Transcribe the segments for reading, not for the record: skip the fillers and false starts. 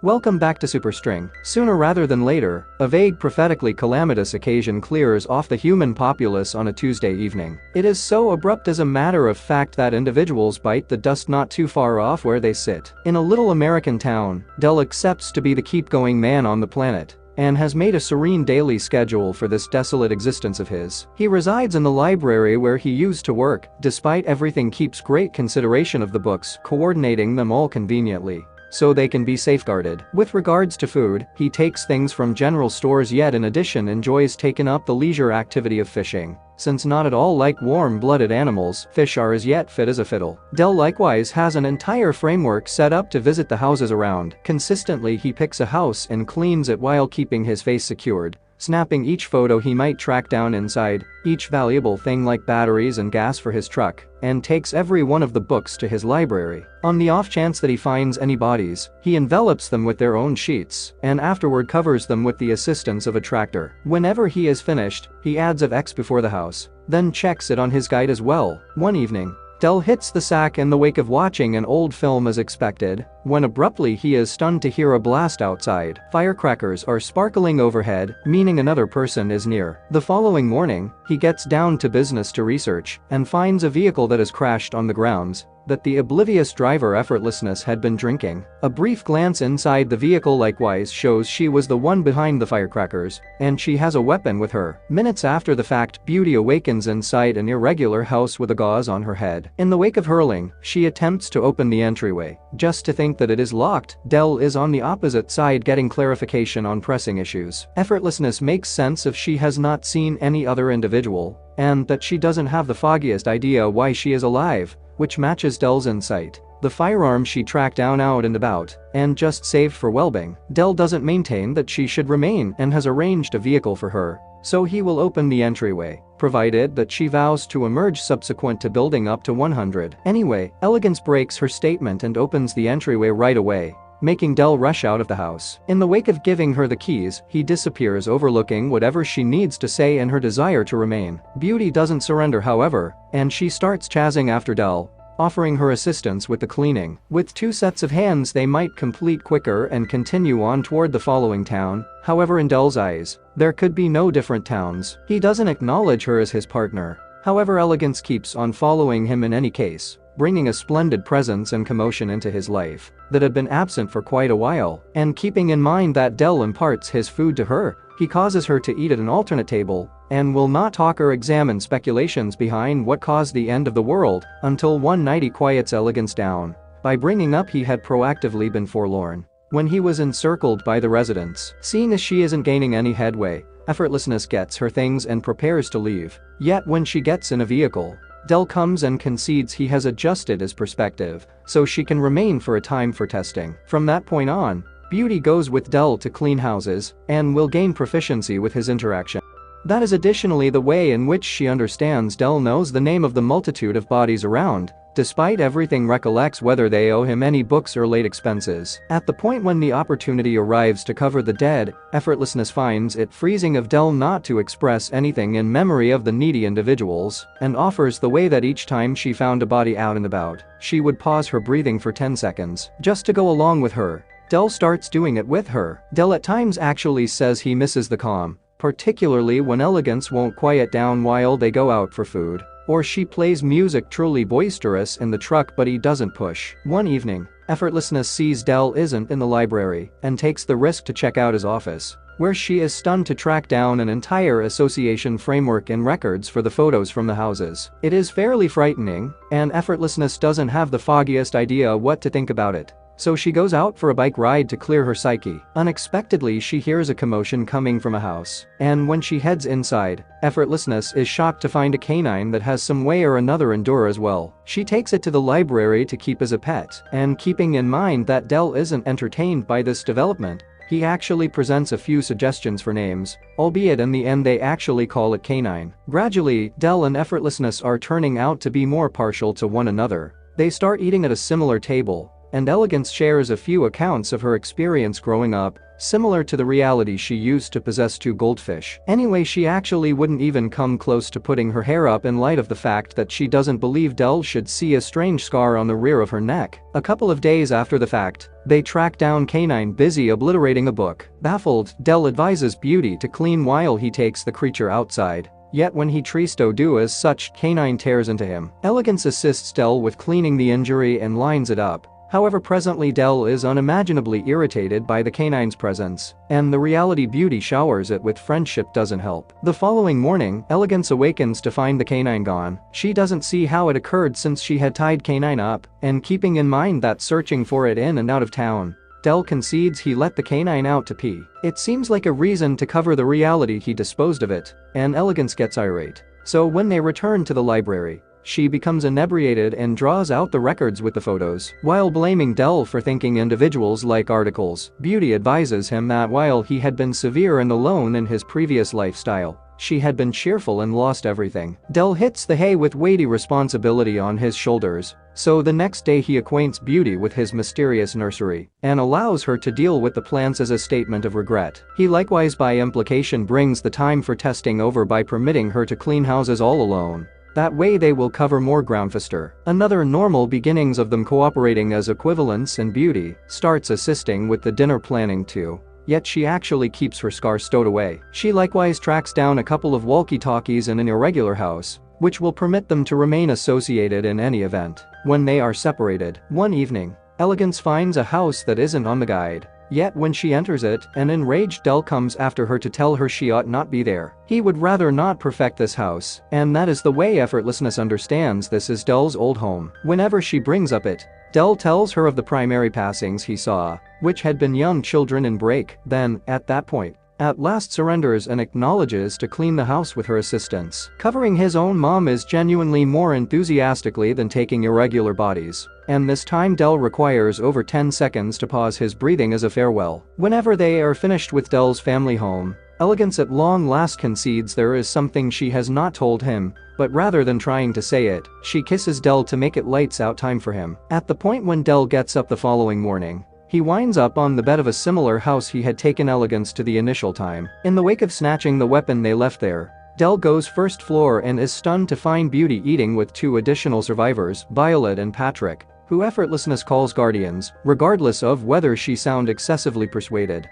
Welcome back to Superstring. Sooner rather than later, a vague prophetically calamitous occasion clears off the human populace on a Tuesday evening. It is so abrupt as a matter of fact that individuals bite the dust not too far off where they sit. In a little American town, Del accepts to be the keep-going man on the planet and has made a serene daily schedule for this desolate existence of his. He resides in the library where he used to work, despite everything keeps great consideration of the books, coordinating them all conveniently so they can be safeguarded. With regards to food, he takes things from general stores, yet in addition enjoys taking up the leisure activity of fishing. Since not at all like warm-blooded animals, fish are as yet fit as a fiddle. Del likewise has an entire framework set up to visit the houses around. Consistently he picks a house and cleans it while keeping his face secured, snapping each photo he might track down inside, each valuable thing like batteries and gas for his truck, and takes every one of the books to his library. On the off chance that he finds any bodies, he envelops them with their own sheets and afterward covers them with the assistance of a tractor. Whenever he is finished, he adds of X before the house, then checks it on his guide as well. One evening, Del hits the sack in the wake of watching an old film as expected, when abruptly he is stunned to hear a blast outside. Firecrackers are sparkling overhead, meaning another person is near. The following morning, he gets down to business to research and finds a vehicle that has crashed on the grounds that the oblivious driver effortlessness had been drinking. A brief glance inside the vehicle likewise shows she was the one behind the firecrackers, and she has a weapon with her. Minutes after the fact, Beauty awakens inside an irregular house with a gauze on her head. In the wake of hurling, she attempts to open the entryway, just to think that it is locked. Del is on the opposite side getting clarification on pressing issues. Effortlessness makes sense if she has not seen any other individual, and that she doesn't have the foggiest idea why she is alive, which matches Del's insight. The firearm she tracked down out and about, and just saved for Welbing. Del doesn't maintain that she should remain and has arranged a vehicle for her, so he will open the entryway, provided that she vows to emerge subsequent to building up to 100. Anyway, Elegance breaks her statement and opens the entryway right away, making Del rush out of the house. In the wake of giving her the keys, he disappears, overlooking whatever she needs to say and her desire to remain. Beauty doesn't surrender however, and she starts chasing after Del, offering her assistance with the cleaning. With 2 sets of hands they might complete quicker and continue on toward the following town. However, in Del's eyes, there could be no different towns. He doesn't acknowledge her as his partner. However, Elegance keeps on following him in any case, bringing a splendid presence and commotion into his life that had been absent for quite a while. And keeping in mind that Del imparts his food to her, he causes her to eat at an alternate table and will not talk or examine speculations behind what caused the end of the world until one night he quiets Elegance down by bringing up he had proactively been forlorn when he was encircled by the residents. Seeing as she isn't gaining any headway, Effortlessness gets her things and prepares to leave. Yet when she gets in a vehicle, Del comes and concedes he has adjusted his perspective so she can remain for a time for testing. From that point on, Beauty goes with Del to clean houses and will gain proficiency with his interaction. That is additionally the way in which she understands Del knows the name of the multitude of bodies around, despite everything recollects whether they owe him any books or late expenses. At the point when the opportunity arrives to cover the dead, Effortlessness finds it freezing of Del not to express anything in memory of the needy individuals, and offers the way that each time she found a body out and about, she would pause her breathing for 10 seconds, just to go along with her. Del starts doing it with her. Del at times actually says he misses the calm, particularly when Elegance won't quiet down while they go out for food, or she plays music truly boisterous in the truck but he doesn't push. One evening, Effortlessness sees Del isn't in the library and takes the risk to check out his office, where she is stunned to track down an entire association framework and records for the photos from the houses. It is fairly frightening, and Effortlessness doesn't have the foggiest idea what to think about it. So she goes out for a bike ride to clear her psyche. Unexpectedly she hears a commotion coming from a house, and when she heads inside, Effortlessness is shocked to find a canine that has some way or another endure as well. She takes it to the library to keep as a pet, and keeping in mind that Del isn't entertained by this development, he actually presents a few suggestions for names, albeit in the end they actually call it canine. Gradually, Del and Effortlessness are turning out to be more partial to one another. They start eating at a similar table, and Elegance shares a few accounts of her experience growing up, similar to the reality she used to possess 2 goldfish. Anyway, she actually wouldn't even come close to putting her hair up in light of the fact that she doesn't believe Dell should see a strange scar on the rear of her neck. A couple of days after the fact, they track down Canine busy obliterating a book. Baffled, Dell advises Beauty to clean while he takes the creature outside. Yet when he tries to do as such, Canine tears into him. Elegance assists Dell with cleaning the injury and lines it up. However, presently Dell is unimaginably irritated by the canine's presence, and the reality Beauty showers it with friendship doesn't help. The following morning, Elegance awakens to find the canine gone. She doesn't see how it occurred since she had tied Canine up, and keeping in mind that searching for it in and out of town, Dell concedes he let the canine out to pee. It seems like a reason to cover the reality he disposed of it, and Elegance gets irate. So when they return to the library, she becomes inebriated and draws out the records with the photos. While blaming Dell for thinking individuals like articles, Beauty advises him that while he had been severe and alone in his previous lifestyle, she had been cheerful and lost everything. Dell hits the hay with weighty responsibility on his shoulders, so the next day he acquaints Beauty with his mysterious nursery and allows her to deal with the plants as a statement of regret. He likewise by implication brings the time for testing over by permitting her to clean houses all alone. That way they will cover more ground faster. Another normal beginnings of them cooperating as equivalents, and Beauty starts assisting with the dinner planning too. Yet she actually keeps her scar stowed away. She likewise tracks down a couple of walkie-talkies in an irregular house, which will permit them to remain associated in any event when they are separated. One evening, Elegance finds a house that isn't on the guide. Yet when she enters it, an enraged Dell comes after her to tell her she ought not be there. He would rather not perfect this house, and that is the way Effortlessness understands this is Dell's old home. Whenever she brings up it, Dell tells her of the primary passings he saw, which had been young children in break. Then, at that point, at last surrenders and acknowledges to clean the house with her assistance. Covering his own mom is genuinely more enthusiastically than taking irregular bodies, and this time Dell requires over 10 seconds to pause his breathing as a farewell. Whenever they are finished with Dell's family home, Elegance at long last concedes there is something she has not told him, but rather than trying to say it, she kisses Dell to make it lights out time for him. At the point when Dell gets up the following morning, he winds up on the bed of a similar house he had taken Elegance to the initial time. In the wake of snatching the weapon they left there, Dell goes first floor and is stunned to find Beauty eating with 2 additional survivors, Violet and Patrick, who Effortlessness calls guardians, regardless of whether she sound excessively persuaded.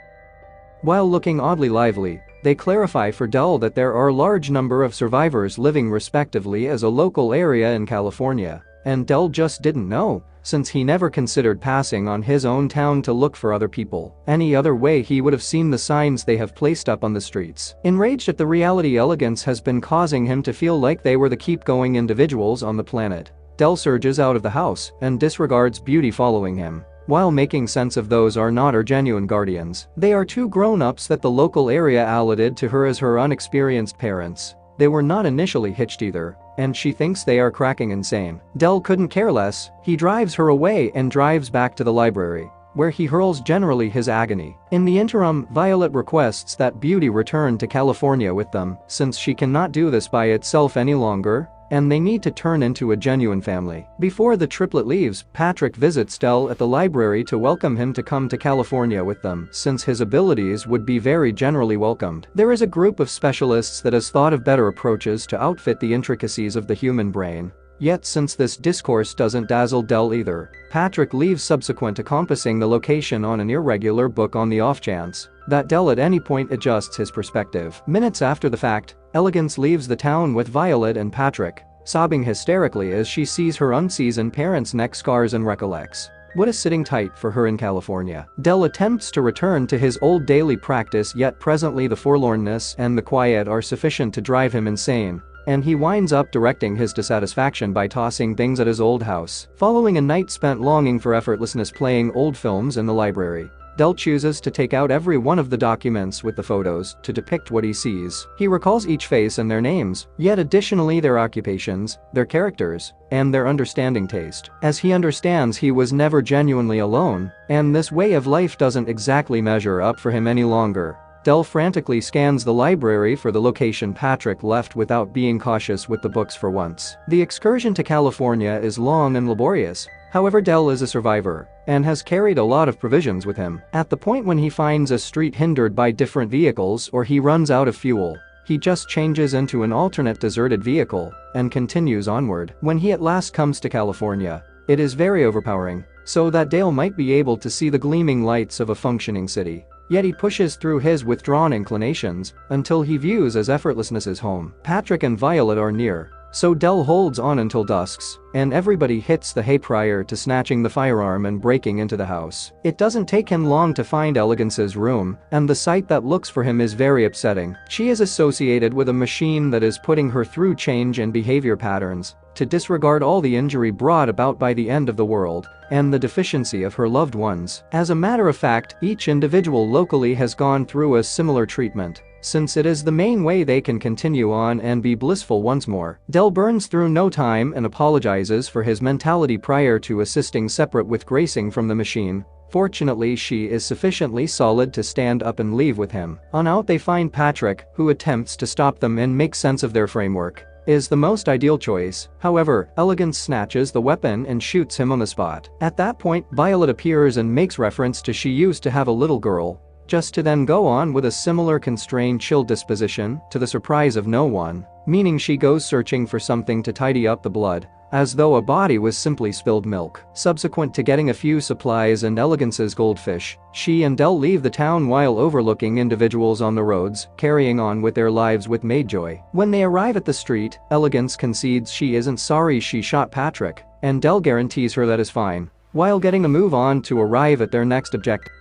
While looking oddly lively, they clarify for Dell that there are a large number of survivors living respectively as a local area in California, and Dell just didn't know, since he never considered passing on his own town to look for other people. Any other way he would have seen the signs they have placed up on the streets. Enraged at the reality Elegance has been causing him to feel like they were the keep-going individuals on the planet, Dell surges out of the house and disregards Beauty following him. While making sense of those are not her genuine guardians, they are 2 grown-ups that the local area alluded to her as her unexperienced parents. They were not initially hitched either, and she thinks they are cracking insane. Dell couldn't care less. He drives her away and drives back to the library, where he hurls generally his agony. In the interim, Violet requests that Beauty return to California with them, since she cannot do this by itself any longer, and they need to turn into a genuine family. Before the triplet leaves, Patrick visits Dell at the library to welcome him to come to California with them, since his abilities would be very generally welcomed. There is a group of specialists that has thought of better approaches to outfit the intricacies of the human brain. Yet since this discourse doesn't dazzle Dell either, Patrick leaves subsequent to compassing the location on an irregular book on the off chance that Dell at any point adjusts his perspective. Minutes after the fact, Elegance leaves the town with Violet and Patrick, sobbing hysterically as she sees her unseasoned parents' neck scars and recollects what is sitting tight for her in California. Dell attempts to return to his old daily practice, yet presently the forlornness and the quiet are sufficient to drive him insane, and he winds up directing his dissatisfaction by tossing things at his old house. Following a night spent longing for effortlessness playing old films in the library, Dell chooses to take out every one of the documents with the photos to depict what he sees. He recalls each face and their names, yet additionally their occupations, their characters, and their understanding taste. As he understands he was never genuinely alone, and this way of life doesn't exactly measure up for him any longer, Dell frantically scans the library for the location Patrick left without being cautious with the books for once. The excursion to California is long and laborious, However, Dell is a survivor and has carried a lot of provisions with him. At the point when he finds a street hindered by different vehicles or he runs out of fuel, he just changes into an alternate deserted vehicle and continues onward. When he at last comes to California, it is very overpowering, so that Dale might be able to see the gleaming lights of a functioning city. Yet he pushes through his withdrawn inclinations until he views as effortlessness his home. Patrick and Violet are near, so Dell holds on until dusks, and everybody hits the hay prior to snatching the firearm and breaking into the house. It doesn't take him long to find Elegance's room, and the sight that looks for him is very upsetting. She is associated with a machine that is putting her through change in behavior patterns, to disregard all the injury brought about by the end of the world and the deficiency of her loved ones. As a matter of fact, each individual locally has gone through a similar treatment, since it is the main way they can continue on and be blissful once more. Dell burns through no time and apologizes for his mentality prior to assisting separate with Gracing from the machine. Fortunately, she is sufficiently solid to stand up and leave with him. On out they find Patrick, who attempts to stop them and make sense of their framework. Is the most ideal choice. However, Elegance snatches the weapon and shoots him on the spot. At that point, Violet appears and makes reference to she used to have a little girl, just to then go on with a similar constrained chill disposition, to the surprise of no one, meaning she goes searching for something to tidy up the blood, as though a body was simply spilled milk. Subsequent to getting a few supplies and Elegance's goldfish, she and Dell leave the town while overlooking individuals on the roads, carrying on with their lives with Mayjoy. When they arrive at the street, Elegance concedes she isn't sorry she shot Patrick, and Dell guarantees her that is fine, while getting a move on to arrive at their next objective.